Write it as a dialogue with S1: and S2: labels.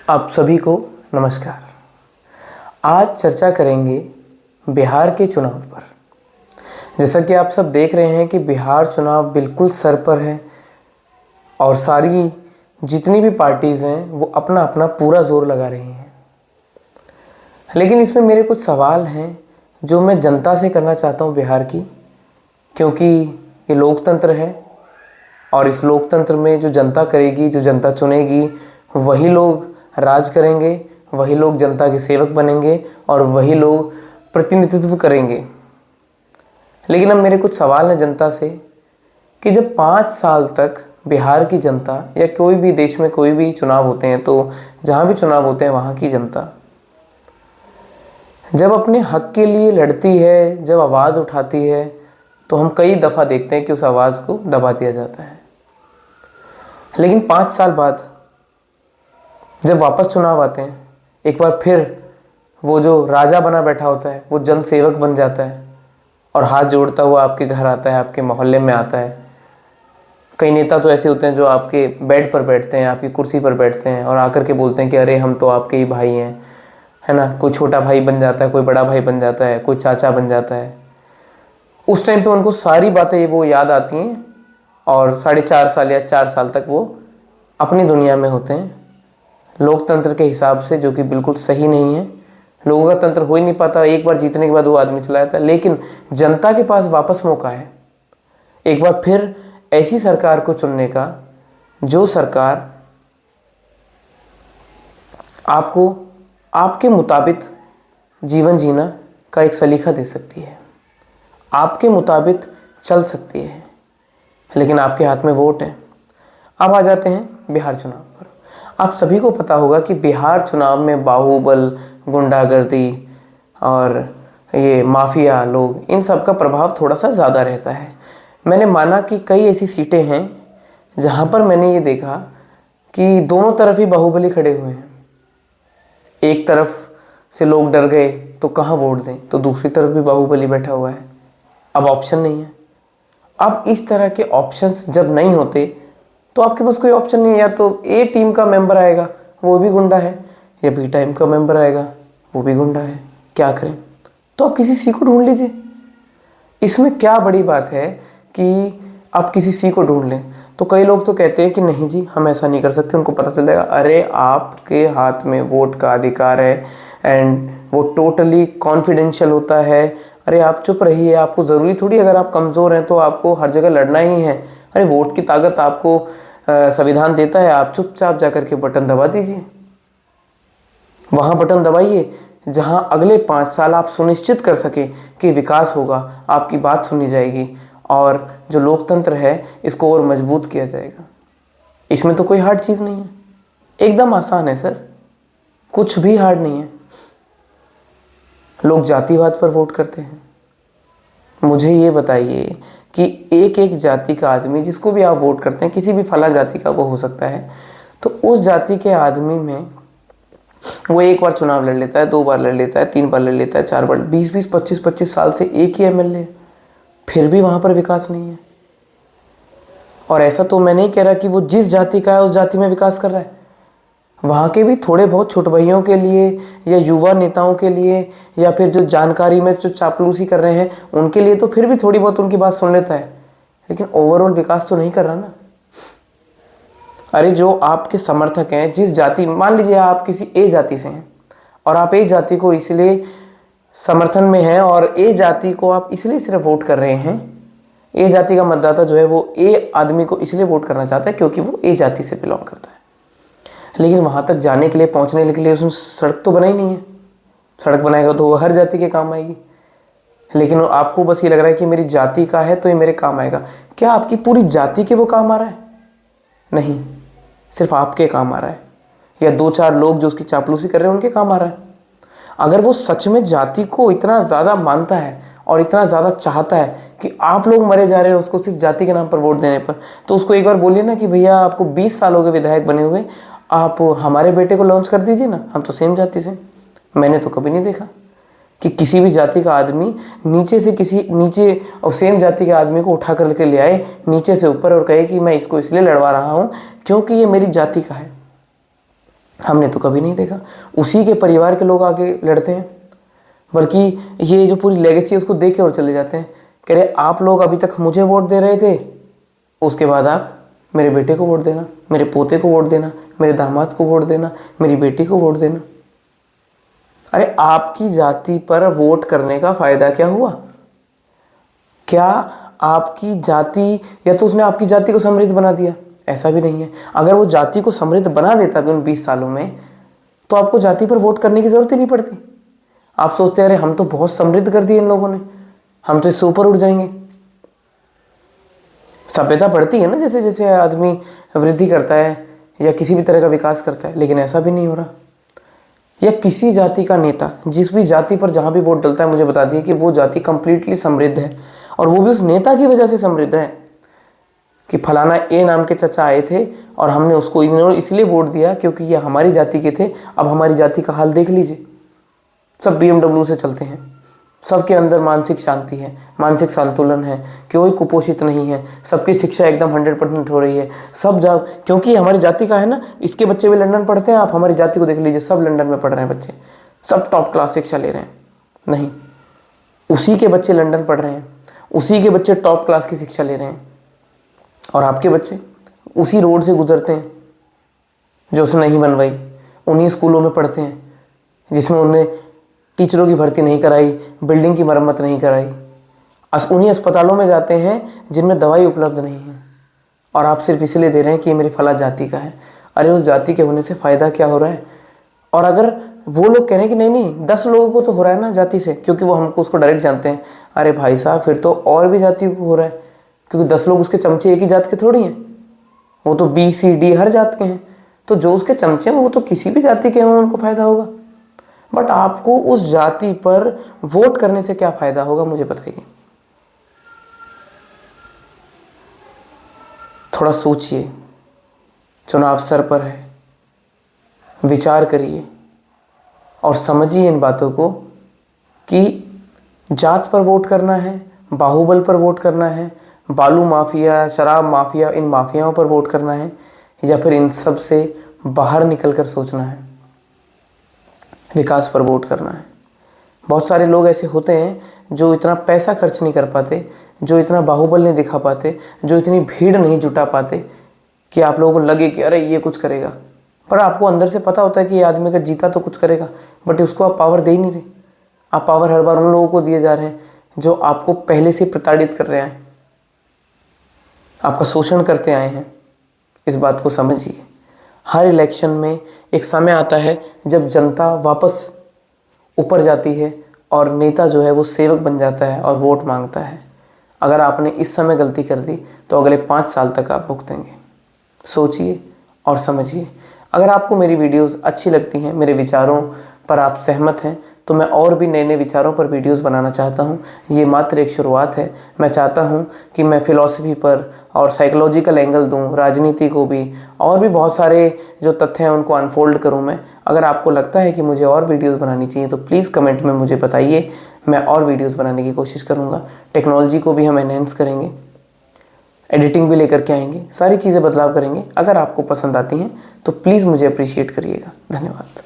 S1: आप सभी को नमस्कार। आज चर्चा करेंगे बिहार के चुनाव पर। जैसा कि आप सब देख रहे हैं कि बिहार चुनाव बिल्कुल सर पर है और सारी जितनी भी पार्टीज़ हैं वो अपना अपना पूरा जोर लगा रही हैं। लेकिन इसमें मेरे कुछ सवाल हैं जो मैं जनता से करना चाहता हूं बिहार की, क्योंकि ये लोकतंत्र है और इस लोकतंत्र में जो जनता करेगी, जो जनता चुनेगी, वही लोग राज करेंगे, वही लोग जनता के सेवक बनेंगे और वही लोग प्रतिनिधित्व करेंगे। लेकिन अब मेरे कुछ सवाल हैं जनता से कि जब 5 साल तक बिहार की जनता या कोई भी देश में कोई भी चुनाव होते हैं, तो जहाँ भी चुनाव होते हैं वहाँ की जनता जब अपने हक के लिए लड़ती है, जब आवाज़ उठाती है, तो हम कई दफ़ा देखते हैं कि उस आवाज़ को दबा दिया जाता है। लेकिन 5 साल बाद जब वापस चुनाव आते हैं, एक बार फिर वो जो राजा बना बैठा होता है वो जन सेवक बन जाता है और हाथ जोड़ता हुआ आपके घर आता है, आपके मोहल्ले में आता है। कई नेता तो ऐसे होते हैं जो आपके बेड पर बैठते हैं, आपकी कुर्सी पर बैठते हैं और आकर के बोलते हैं कि अरे हम तो आपके ही भाई हैं, है ना। कोई छोटा भाई बन जाता है, कोई बड़ा भाई बन जाता है, कोई चाचा बन जाता है। उस टाइम पे उनको सारी बातें वो याद आती हैं और 4.5 साल या 4 साल तक वो अपनी दुनिया में होते हैं, लोकतंत्र के हिसाब से, जो कि बिल्कुल सही नहीं है। लोगों का तंत्र हो ही नहीं पाता, एक बार जीतने के बाद वो आदमी चला जाता है। लेकिन जनता के पास वापस मौका है एक बार फिर ऐसी सरकार को चुनने का जो सरकार आपको आपके मुताबिक जीवन जीना का एक सलीका दे सकती है, आपके मुताबिक चल सकती है। लेकिन आपके हाथ में वोट है। अब आ जाते हैं बिहार चुनाव पर। आप सभी को पता होगा कि बिहार चुनाव में बाहुबल, गुंडागर्दी और ये माफिया लोग, इन सब का प्रभाव थोड़ा सा ज़्यादा रहता है। मैंने माना कि कई ऐसी सीटें हैं जहाँ पर मैंने ये देखा कि दोनों तरफ ही बाहुबली खड़े हुए हैं। एक तरफ से लोग डर गए तो कहाँ वोट दें, तो दूसरी तरफ भी बाहुबली बैठा हुआ है। अब ऑप्शन नहीं है। अब इस तरह के ऑप्शंस जब नहीं होते तो आपके पास कोई ऑप्शन नहीं है। या तो ए टीम का मेंबर आएगा वो भी गुंडा है, या बी टीम का मेंबर आएगा वो भी गुंडा है। क्या करें? तो आप किसी सी को ढूंढ लीजिए। इसमें क्या बड़ी बात है कि आप किसी सी को ढूंढ लें। तो कई लोग तो कहते हैं कि नहीं जी हम ऐसा नहीं कर सकते, उनको पता चल जाएगा। अरे आपके हाथ में वोट का अधिकार है एंड वो टोटली कॉन्फिडेंशियल होता है। अरे आप चुप रहिए, आपको ज़रूरी थोड़ी, अगर आप कमज़ोर हैं तो आपको हर जगह लड़ना ही है। अरे वोट की ताकत आपको संविधान देता है, आप चुपचाप जाकर के बटन दबा दीजिए। वहाँ बटन दबाइए जहाँ अगले 5 साल आप सुनिश्चित कर सके कि विकास होगा, आपकी बात सुनी जाएगी और जो लोकतंत्र है इसको और मजबूत किया जाएगा। इसमें तो कोई हार्ड चीज़ नहीं है, एकदम आसान है सर, कुछ भी हार्ड नहीं है। लोग जातिवाद पर वोट करते हैं। मुझे ये बताइए कि एक एक जाति का आदमी, जिसको भी आप वोट करते हैं, किसी भी फला जाति का वो हो सकता है, तो उस जाति के आदमी में वो एक बार चुनाव लड़ लेता है, 2 बार लड़ लेता है, 3 बार लड़ लेता है, 4 बार, 20-20, 25-25 साल से एक ही एमएलए, फिर भी वहाँ पर विकास नहीं है। और ऐसा तो मैं नहीं कह रहा कि वो जिस जाति का है उस जाति में विकास कर रहा है। वहाँ के भी थोड़े बहुत छोट भाइयों के लिए या युवा नेताओं के लिए या फिर जो जानकारी में जो चापलूसी कर रहे हैं उनके लिए तो फिर भी थोड़ी बहुत उनकी बात सुन लेता है, लेकिन ओवरऑल विकास तो नहीं कर रहा ना। अरे जो आपके समर्थक हैं, जिस जाति, मान लीजिए आप किसी ए जाति से हैं और आप ए जाति को इसलिए समर्थन में हैं और ए जाति को आप इसलिए सिर्फ वोट कर रहे हैं, ए जाति का मतदाता जो है वो ए आदमी को इसलिए वोट करना चाहता है क्योंकि वो ए जाति से बिलोंग करता है। लेकिन वहाँ तक जाने के लिए, पहुँचने के लिए उसने सड़क तो बनाई नहीं है। सड़क बनाएगा तो वो हर जाति के काम आएगी, लेकिन आपको बस ये लग रहा है कि मेरी जाति का है तो ये मेरे काम आएगा। क्या आपकी पूरी जाति के वो काम आ रहा है? नहीं, सिर्फ आपके काम आ रहा है या 2-4 लोग जो उसकी चापलूसी कर रहे हैं उनके काम आ रहा है। अगर वो सच में जाति को इतना ज़्यादा मानता है और इतना ज़्यादा चाहता है कि आप लोग मरे जा रहे हैं उसको सिर्फ जाति के नाम पर वोट देने पर, तो उसको एक बार बोलिए ना कि भैया आपको 20 साल हो गए विधायक बने हुए, आप हमारे बेटे को लॉन्च कर दीजिए ना, हम तो सेम जाति से। मैंने तो कभी नहीं देखा कि किसी भी जाति का आदमी नीचे से किसी नीचे और सेम जाति के आदमी को उठा कर लेके ले आए नीचे से ऊपर और कहे कि मैं इसको इसलिए लड़वा रहा हूँ क्योंकि ये मेरी जाति का है। हमने तो कभी नहीं देखा। उसी के परिवार के लोग आगे लड़ते हैं, बल्कि ये जो पूरी लेगेसी है उसको देख के और चले जाते हैं। कह रहे आप लोग अभी तक मुझे वोट दे रहे थे, उसके बाद आप मेरे बेटे को वोट देना, मेरे पोते को वोट देना, मेरे दामाद को वोट देना, मेरी बेटी को वोट देना। अरे आपकी जाति पर वोट करने का फायदा क्या हुआ? क्या आपकी जाति, या तो उसने आपकी जाति को समृद्ध बना दिया? ऐसा भी नहीं है। अगर वो जाति को समृद्ध बना देता भी उन 20 सालों में, तो आपको जाति पर वोट करने की जरूरत ही नहीं पड़ती। आप सोचते हैं अरे हम तो बहुत समृद्ध कर दिए इन लोगों ने, हम तो इससे ऊपर उठ जाएंगे। सभ्यता बढ़ती है ना जैसे जैसे आदमी वृद्धि करता है या किसी भी तरह का विकास करता है, लेकिन ऐसा भी नहीं हो रहा। या किसी जाति का नेता जिस भी जाति पर जहां भी वोट डलता है, मुझे बता दिए कि वो जाति कंप्लीटली समृद्ध है, और वो भी उस नेता की वजह से समृद्ध है कि फलाना ए नाम के चचा आए थे और हमने उसको इसलिए वोट दिया क्योंकि ये हमारी जाति के थे। अब हमारी जाति का हाल देख लीजिए, सब BMW से चलते हैं, सबके अंदर मानसिक शांति है, मानसिक संतुलन है, कोई कुपोषित नहीं है, सबकी शिक्षा एकदम 100% हो रही है। सब क्योंकि हमारी जाति का है ना, इसके बच्चे भी लंदन पढ़ते हैं। आप हमारी जाति को देख लीजिए, सब लंदन में पढ़ रहे हैं बच्चे, सब टॉप क्लास शिक्षा ले रहे हैं। नहीं, उसी के बच्चे लंदन पढ़ रहे हैं, उसी के बच्चे टॉप क्लास की शिक्षा ले रहे हैं, और आपके बच्चे उसी रोड से गुजरते हैं जो उसने नहीं बनवाई, उन्हीं स्कूलों में पढ़ते हैं जिसमें उन्हें टीचरों की भर्ती नहीं कराई, बिल्डिंग की मरम्मत नहीं कराई, उन्हीं अस्पतालों में जाते हैं जिनमें दवाई उपलब्ध नहीं है, और आप सिर्फ इसलिए दे रहे हैं कि ये मेरी फला जाति का है। अरे उस जाति के होने से फ़ायदा क्या हो रहा है? और अगर वो लोग कह रहे हैं कि नहीं नहीं 10 लोगों को तो हो रहा है ना जाति से, क्योंकि वो हमको उसको डायरेक्ट जानते हैं, अरे भाई साहब फिर तो और भी जाति को हो रहा है, क्योंकि 10 लोग उसके चमचे एक ही जात के थोड़ी हैं, वो तो B, C, D हर जात के हैं। तो जो उसके चमचे हैं वो तो किसी भी जाति के हों, उनको फ़ायदा होगा। बट आपको उस जाति पर वोट करने से क्या फ़ायदा होगा, मुझे बताइए। थोड़ा सोचिए, चुनाव सर पर है, विचार करिए और समझिए इन बातों को कि जात पर वोट करना है, बाहुबल पर वोट करना है, बालू माफिया, शराब माफिया, इन माफियाओं पर वोट करना है, या फिर इन सब से बाहर निकलकर सोचना है, विकास पर वोट करना है। बहुत सारे लोग ऐसे होते हैं जो इतना पैसा खर्च नहीं कर पाते, जो इतना बाहुबल नहीं दिखा पाते, जो इतनी भीड़ नहीं जुटा पाते कि आप लोगों को लगे कि अरे ये कुछ करेगा, पर आपको अंदर से पता होता है कि ये आदमी अगर जीता तो कुछ करेगा, बट उसको आप पावर दे ही नहीं रहे। आप पावर हर बार उन लोगों को दिए जा रहे हैं जो आपको पहले से प्रताड़ित कर रहे हैं, आपका शोषण करते आए हैं। इस बात को समझिए। हर इलेक्शन में एक समय आता है जब जनता वापस ऊपर जाती है और नेता जो है वो सेवक बन जाता है और वोट मांगता है। अगर आपने इस समय गलती कर दी तो अगले 5 साल तक आप भुगतेंगे। सोचिए और समझिए। अगर आपको मेरी वीडियोस अच्छी लगती हैं, मेरे विचारों पर आप सहमत हैं, तो मैं और भी नए नए विचारों पर वीडियोस बनाना चाहता हूं। ये मात्र एक शुरुआत है। मैं चाहता हूं कि मैं फ़िलॉसफी पर और साइकोलॉजिकल एंगल दूं, राजनीति को भी, और भी बहुत सारे जो तथ्य हैं उनको अनफोल्ड करूं मैं। अगर आपको लगता है कि मुझे और वीडियोस बनानी चाहिए तो प्लीज़ कमेंट में मुझे बताइए, मैं और वीडियोस बनाने की कोशिश करूँगा। टेक्नोलॉजी को भी हम एनहेंस करेंगे, एडिटिंग भी लेकर के आएंगे, सारी चीज़ें बदलाव करेंगे। अगर आपको पसंद आती हैं तो प्लीज़ मुझे अप्रिशिएट करिएगा। धन्यवाद।